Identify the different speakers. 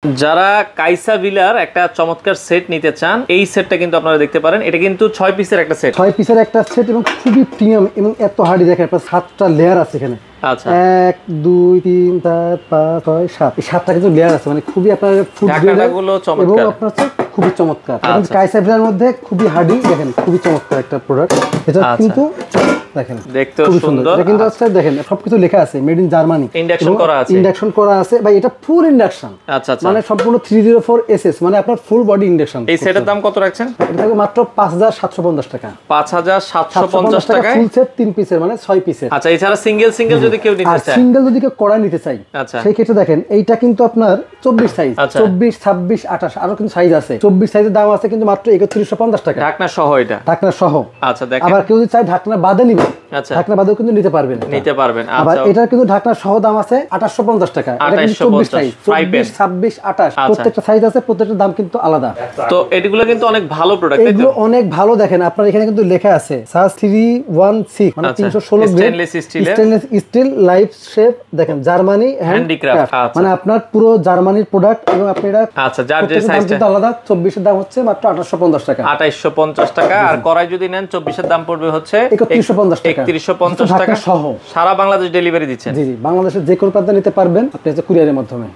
Speaker 1: যারা কাইসা ভিলার একটা চমৎকার সেট নিতে চান এই সেটটা কিন্তু আপনারা দেখতে পারেন। এটা কিন্তু 6 পিসের একটা সেট,
Speaker 2: 6 পিসের একটা সেট এবং খুবই প্রিমিয়াম এবং এত হার্ডি দেখেন আপনার 7টা লেয়ার আছে এখানে।
Speaker 1: আচ্ছা
Speaker 2: 1 2 3 4 5 6 7 এই 7টা কিন্তু লেয়ার আছে, মানে খুবই আপনার ফুড
Speaker 1: ঢাকনাগুলো চমৎকার
Speaker 2: এবং আপনার খুবই চমৎকার।
Speaker 1: আচ্ছা।
Speaker 2: কাইসা ভিলার মধ্যে খুবই হার্ডি দেখেন, খুবই চমৎকার একটা প্রোডাক্ট। এটা কিন্তু দেখেন
Speaker 1: দেখতে সুন্দর,
Speaker 2: এটা কিন্তু আজকে দেখেন সবকিছু লেখা আছে মেড ইন জার্মানি,
Speaker 1: ইন্ডাকশন করা আছে,
Speaker 2: ইন্ডাকশন করা আছে ভাই। এটা ফুল ইন্ডাকশন,
Speaker 1: আচ্ছা আচ্ছা,
Speaker 2: মানে সম্পূর্ণ 304 এসএস, মানে আপনার ফুল বডি ইন্ডাকশন।
Speaker 1: এই সেটের দাম কত রাখছেন?
Speaker 2: এটা থাকবে মাত্র 5750 টাকা।
Speaker 1: 5750 টাকায়
Speaker 2: ফুল সেট 3 পিসের, মানে 6 পিসের।
Speaker 1: আচ্ছা, এছাড়া সিঙ্গেল যদি কেউ নিতে চায়,
Speaker 2: সিঙ্গেল যদি কেউ কড়াই নিতে চাই,
Speaker 1: আচ্ছা
Speaker 2: সেই ক্ষেত্রে দেখেন এইটা কিন্তু আপনার 24 সাইজ, 24 26 28 আরো কিন্তু সাইজ আছে। 24 সাইজের দাম আছে কিন্তু মাত্র 3150 টাকা,
Speaker 1: ঢাকনা সহ। এটা
Speaker 2: ঢাকনা সহ।
Speaker 1: আচ্ছা দেখেন,
Speaker 2: আবার কেউ যদি চায় ঢাকনা বাদে নিবে,
Speaker 1: আচ্ছা
Speaker 2: ঢাকনা বাদেও কিন্তু নিতে পারবেন।
Speaker 1: আবার
Speaker 2: এটা কিন্তু ঢাকনা সহ দাম আছে 2850 টাকা। এটা কিন্তু 24 সাইজ, 24 26 28 প্রত্যেকটা সাইজ আছে, প্রত্যেকটার দাম কিন্তু আলাদা।
Speaker 1: তো এগুলো কিন্তু অনেক ভালো প্রোডাক্ট,
Speaker 2: এগুলো অনেক ভালো। দেখেন আপনার এখানে কিন্তু লেখা আছে সাস 316, মানে 316
Speaker 1: স্টেনলেস
Speaker 2: স্টিল লাইফ শেপ। দেখেন জার্মানি হ্যান্ডিক্রাফট, মানে আপনার পুরো জার্মানির প্রোডাক্ট। এবং আপনি এটা
Speaker 1: আচ্ছা যার যে সাইজটা
Speaker 2: কিন্তু আলাদা। 24 এর দাম হচ্ছে মাত্র 2850 টাকা,
Speaker 1: 2850 টাকা। আর কড়াই যদি নেন 24 এর দাম পড়বে হচ্ছে
Speaker 2: 3150 টাকা,
Speaker 1: 3150 টাকা
Speaker 2: সহ।
Speaker 1: সারা বাংলাদেশ ডেলিভারি দিচ্ছেন।
Speaker 2: জি জি, বাংলাদেশের যে কোনো প্রান্তে নিতে পারবেন আপনি কুরিয়ারের মাধ্যমে।